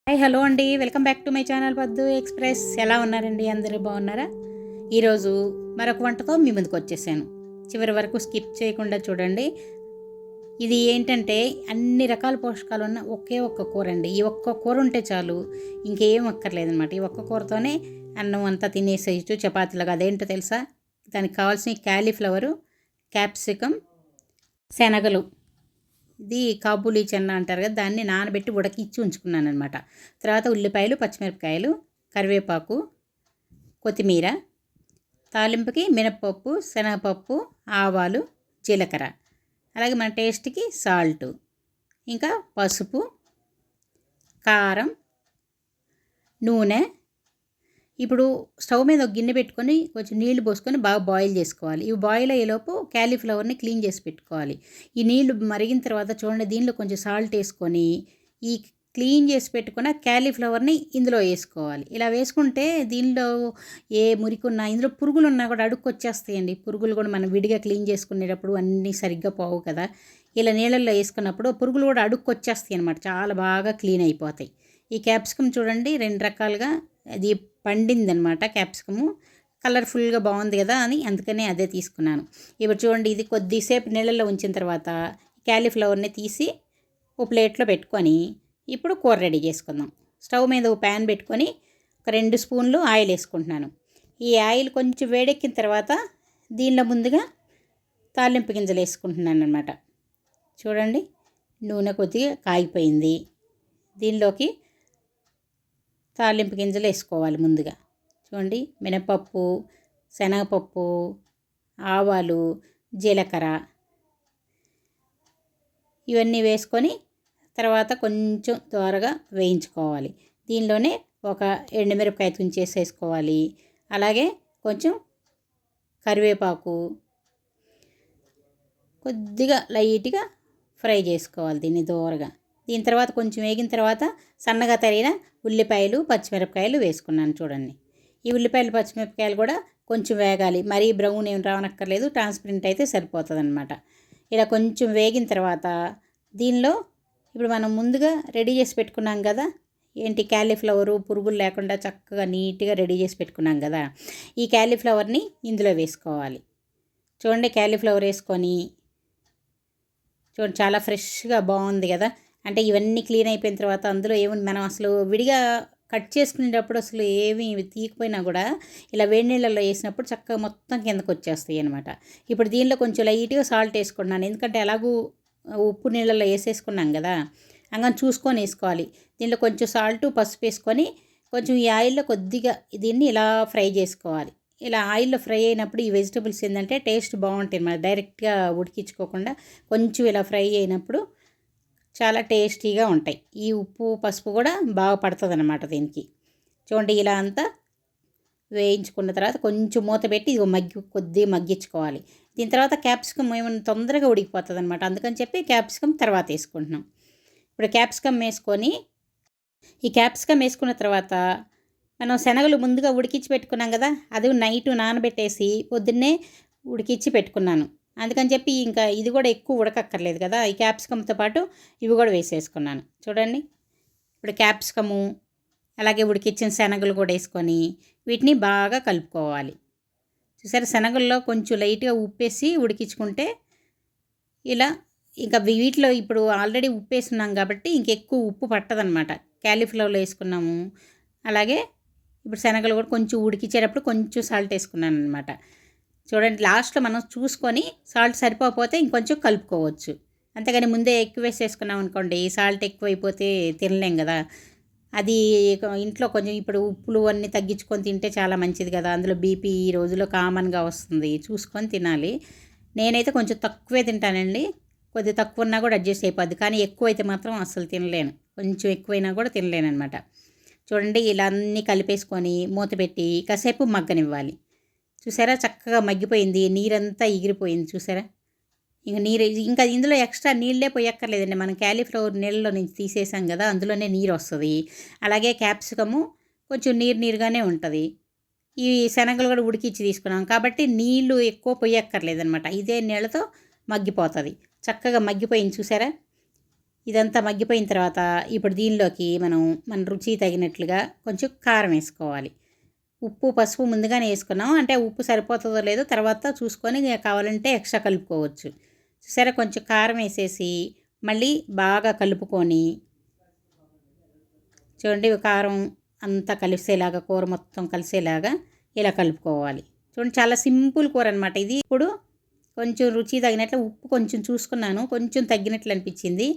Hi hello అండి, welcome back to my channel పద్దు express. ఎలా ఉన్నారండి? అందరూ బాగున్నారా? ఈరోజు మరొక వంటతో మీ ముందుకు వచ్చేసాను. చివరి వరకు స్కిప్ చేయకుండా చూడండి. ఇది ఏంటంటే అన్ని రకాల పోషకాలు ఉన్న ఒకే ఒక్క కూర అండి. ఈ ఒక్క కూర ఉంటే చాలు, ఇంకేం అక్కర్లేదనమాట. ఈ ఒక్క కూరతోనే అన్నం అంతా తినేసేయచ్చు చపాతీలాగా. అదేంటో తెలుసా? దానికి కావాల్సిన క్యాలీఫ్లవరు, క్యాప్సికమ్, శనగలు, ఇది కాబూలీ చెన్న అంటారు కదా, దాన్ని నానబెట్టి ఉడకిచ్చి ఉంచుకున్నాను అనమాట. తర్వాత ఉల్లిపాయలు, పచ్చిమిరపకాయలు, కరివేపాకు, కొత్తిమీర, తాలింపుకి మినప్పప్పు, శనగపప్పు, ఆవాలు, జీలకర్ర, అలాగే మన టేస్ట్కి సాల్టు, ఇంకా పసుపు, కారం, నూనె. ఇప్పుడు స్టవ్ మీద ఒక గిన్నె పెట్టుకొని కొంచెం నీళ్లు పోసుకొని బాగా బాయిల్ చేసుకోవాలి. ఇవి బాయిల్ అయ్యేలోపు క్యాలీఫ్లవర్ని క్లీన్ చేసి పెట్టుకోవాలి. ఈ నీళ్లు మరిగిన తర్వాత చూడండి, దీనిలో కొంచెం సాల్ట్ వేసుకొని ఈ క్లీన్ చేసి పెట్టుకున్న క్యాలీఫ్లవర్ని ఇందులో వేసుకోవాలి. ఇలా వేసుకుంటే దీనిలో ఏ మురికున్నా, ఇందులో పురుగులు ఉన్నా కూడా అడుక్కొచ్చేస్తాయండి. పురుగులు కూడా మనం విడిగా క్లీన్ చేసుకునేటప్పుడు అన్నీ సరిగ్గా పోవు కదా. ఇలా నీళ్ళల్లో వేసుకున్నప్పుడు పురుగులు కూడా అడుక్కొచ్చేస్తాయి అనమాట, చాలా బాగా క్లీన్ అయిపోతాయి. ఈ క్యాప్సికమ్ చూడండి, రెండు రకాలుగా అది పండిందనమాట. క్యాప్సికము కలర్ఫుల్గా బాగుంది కదా అని అందుకనే అదే తీసుకున్నాను. ఇప్పుడు చూడండి, ఇది కొద్దిసేపు నీళ్ళల్లో ఉంచిన తర్వాత క్యాలీఫ్లవర్ని తీసి ఓ ప్లేట్లో పెట్టుకొని ఇప్పుడు కూర రెడీ చేసుకుందాం. స్టవ్ మీద ఓ ప్యాన్ పెట్టుకొని ఒక 2 స్పూన్లు ఆయిల్ వేసుకుంటున్నాను. ఈ ఆయిల్ కొంచెం వేడెక్కిన తర్వాత దీనిలో ముందుగా తాలింపు గింజలు వేసుకుంటున్నాను అనమాట. చూడండి, నూనె కొద్దిగా కాగిపోయింది. దీనిలోకి తాలింపు గింజలు వేసుకోవాలి. ముందుగా చూడండి, మినపప్పు, శనగపప్పు, ఆవాలు, జీలకర్ర ఇవన్నీ వేసుకొని తర్వాత కొంచెం త్వరగా వేయించుకోవాలి. దీనిలోనే ఒక ఎండుమిరపకాయ తుంచేసేసుకోవాలి. అలాగే కొంచెం కరివేపాకు కొద్దిగా లైట్గా ఫ్రై చేసుకోవాలి దీన్ని దోరగా. దీని తర్వాత కొంచెం వేగిన తర్వాత సన్నగా తరిగిన ఉల్లిపాయలు, పచ్చిమిరపకాయలు వేసుకున్నాను. చూడండి, ఈ ఉల్లిపాయలు, పచ్చిమిరపకాయలు కూడా కొంచెం వేగాలి. మరీ బ్రౌన్ ఏం రావనక్కర్లేదు, ట్రాన్స్పరెంట్ అయితే సరిపోతుంది అనమాట. ఇలా కొంచెం వేగిన తర్వాత దీనిలో ఇప్పుడు మనం ముందుగా రెడీ చేసి పెట్టుకున్నాం కదా, ఏంటి క్యాలీఫ్లవరు పురుగులు లేకుండా చక్కగా నీట్గా రెడీ చేసి పెట్టుకున్నాం కదా, ఈ క్యాలీఫ్లవర్ని ఇందులో వేసుకోవాలి. చూడండి, క్యాలీఫ్లవర్ వేసుకొని చూడండి, చాలా ఫ్రెష్గా బాగుంది కదా. అంటే ఇవన్నీ క్లీన్ అయిపోయిన తర్వాత అందులో ఏముంది, మనం అసలు విడిగా కట్ చేసుకునేటప్పుడు అసలు ఏమీ తీయకపోయినా కూడా ఇలా వేడి నీళ్ళల్లో వేసినప్పుడు చక్కగా మొత్తం కిందకు వచ్చేస్తాయి అనమాట. ఇప్పుడు దీనిలో కొంచెం లైట్గా సాల్ట్ వేసుకున్నాను, ఎందుకంటే ఎలాగూ ఉప్పు నీళ్ళల్లో వేసేసుకున్నాం కదా, అంగని చూసుకొని వేసుకోవాలి. దీనిలో కొంచెం సాల్టు, పసుపు వేసుకొని కొంచెం ఈ ఆయిల్లో కొద్దిగా దీన్ని ఇలా ఫ్రై చేసుకోవాలి. ఇలా ఆయిల్లో ఫ్రై అయినప్పుడు ఈ వెజిటబుల్స్ ఏంటంటే టేస్ట్ బాగుంటాయి అన్నమాట. డైరెక్ట్గా ఉడికించుకోకుండా కొంచెం ఇలా ఫ్రై అయినప్పుడు చాలా టేస్టీగా ఉంటాయి. ఈ ఉప్పు, పసుపు కూడా బాగా పడుతుంది అన్నమాట దీనికి. చూడండి, ఇలా అంతా వేయించుకున్న తర్వాత కొంచెం మూత పెట్టి ఇది కొద్దిగా మగ్గించుకోవాలి. దీని తర్వాత క్యాప్సికమ్ ఏమైనా తొందరగా ఉడికిపోతుంది అనమాట, అందుకని చెప్పి క్యాప్సికమ్ తర్వాత వేసుకుంటున్నాం. ఇప్పుడు క్యాప్సికమ్ వేసుకొని ఈ క్యాప్సికమ్ వేసుకున్న తర్వాత మనం శనగలు ముందుగా ఉడికించి పెట్టుకున్నాం కదా, అది నైట్ నానబెట్టేసి పొద్దున్నే ఉడికించి పెట్టుకున్నాను. అందుకని చెప్పి ఇంకా ఇది కూడా ఎక్కువ ఉడకక్కర్లేదు కదా, ఈ క్యాప్సికమ్తో పాటు ఇవి కూడా వేసేసుకున్నాను. చూడండి, ఇప్పుడు క్యాప్సికము అలాగే ఉడికించిన శనగలు కూడా వేసుకొని వీటిని బాగా కలుపుకోవాలి. చూసారా, శనగల్లో కొంచెం లైట్గా ఉప్పేసి ఉడికించుకుంటే ఇలా ఇంకా వీటిలో ఇప్పుడు ఆల్రెడీ ఉప్పు వేసుకున్నాం కాబట్టి ఇంకెక్కువ ఉప్పు పట్టదనమాట. క్యాలీఫ్లవర్లో వేసుకున్నాము, అలాగే ఇప్పుడు శనగలు కూడా కొంచెం ఉడికించేటప్పుడు కొంచెం సాల్ట్ వేసుకున్నాను అనమాట. చూడండి, లాస్ట్లో మనం చూసుకొని సాల్ట్ సరిపోతే ఇంకొంచెం కలుపుకోవచ్చు. అంతేగాని ముందే ఎక్కువ వేసేసుకున్నాం అనుకోండి, సాల్ట్ ఎక్కువైపోతే తినలేం కదా. అది ఇంట్లో కొంచెం ఇప్పుడు ఉప్పులు అన్నీ తగ్గించుకొని తింటే చాలా మంచిది కదా. అందులో బీపీ ఈ రోజుల్లో కామన్గా వస్తుంది, చూసుకొని తినాలి. నేనైతే కొంచెం తక్కువే తింటానండి, కొద్దిగా తక్కువ ఉన్నా కూడా అడ్జస్ట్ అయిపోద్ది. కానీ ఎక్కువైతే మాత్రం అస్సలు తినలేను, కొంచెం ఎక్కువైనా కూడా తినలేను అనమాట. చూడండి, ఇలా అన్నీ కలిపేసుకొని మూత పెట్టి కాసేపు మగ్గనివ్వాలి. చూసారా, చక్కగా మగ్గిపోయింది, నీరంతా ఎగిరిపోయింది. చూసారా, ఇంకా ఇందులో ఎక్స్ట్రా నీళ్ళే పోయక్కర్లేదండి. మనం క్యాలీఫ్లవర్ నీళ్ళలో నుంచి తీసేసాం కదా, అందులోనే నీరు వస్తుంది. అలాగే క్యాప్సికము కొంచెం నీరుగానే ఉంటుంది. ఈ శనగలు కూడా ఉడికించి తీసుకున్నాం కాబట్టి నీళ్ళు ఎక్కువ పొయ్యక్కర్లేదనమాట. ఇదే నీళ్ళతో మగ్గిపోతుంది, చక్కగా మగ్గిపోయింది. చూసారా, ఇదంతా మగ్గిపోయిన తర్వాత ఇప్పుడు దీనిలోకి మనం మన రుచి తగినట్లుగా కొంచెం కారం వేసుకోవాలి. ఉప్పు, పసుపు ముందుగానే వేసుకున్నాం. అంటే ఉప్పు సరిపోతుందో లేదో తర్వాత చూసుకొని కావాలంటే ఎక్స్ట్రా కలుపుకోవచ్చు. సరే కొంచెం కారం వేసేసి మళ్ళీ బాగా కలుపుకొని చూడండి కారం అంతా కలిసేలాగా కూర మొత్తం కలిసేలాగా ఇలా కలుపుకోవాలి. చూడండి చాలా సింపుల్ కూర అనమాట ఇది. ఇప్పుడు కొంచెం రుచి తగినట్లు ఉప్పు కొంచెం చూసుకున్నాను, కొంచెం తగ్గినట్లు అనిపించింది.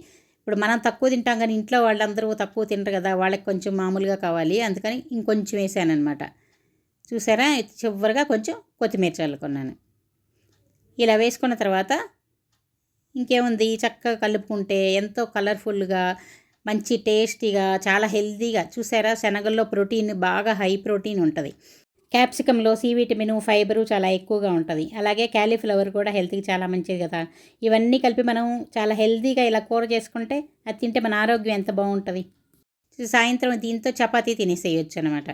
ఇప్పుడు మనం తక్కువ తింటాం కానీ ఇంట్లో వాళ్ళందరూ తక్కువ తింటారు కదా, వాళ్ళకి కొంచెం మామూలుగా కావాలి, అందుకని ఇంకొంచెం వేసాను అనమాట. చూసారా, చివరిగా కొంచెం కొత్తిమీర చల్లుకున్నాను. ఇలా వేసుకున్న తర్వాత ఇంకేముంది, చక్కగా కలుపుకుంటే ఎంతో కలర్ఫుల్గా మంచి టేస్టీగా చాలా హెల్తీగా. చూసారా, శనగల్లో ప్రోటీన్ బాగా హై ప్రోటీన్ ఉంటుంది. క్యాప్సికంలో సి విటమిన్, ఫైబరు చాలా ఎక్కువగా ఉంటుంది. అలాగే క్యాలీఫ్లవర్ కూడా హెల్త్కి చాలా మంచిది కదా. ఇవన్నీ కలిపి మనం చాలా హెల్తీగా ఇలా కూర చేసుకుంటే అది తింటే మన ఆరోగ్యం ఎంత బాగుంటుంది. సాయంత్రం దీంతో చపాతీ తినేసేయచ్చు అనమాట.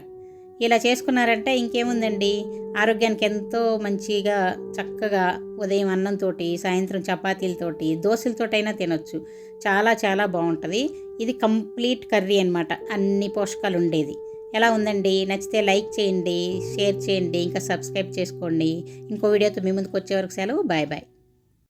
ఇలా చేసుకున్నారంటే ఇంకేముందండి, ఆరోగ్యానికి ఎంతో మంచిగా చక్కగా ఉదయం అన్నంతో, సాయంత్రం చపాతీలతోటి, దోశలతోటైనా తినొచ్చు. చాలా చాలా బాగుంటుంది. ఇది కంప్లీట్ కర్రీ అనమాట, అన్ని పోషకాలు ఉండేది. ఎలా ఉందండి? నచ్చితే లైక్ చేయండి, షేర్ చేయండి, ఇంకా సబ్స్క్రైబ్ చేసుకోండి. ఇంకో వీడియోతో మీ ముందుకు వచ్చే వరకు సెలవు. Bye bye.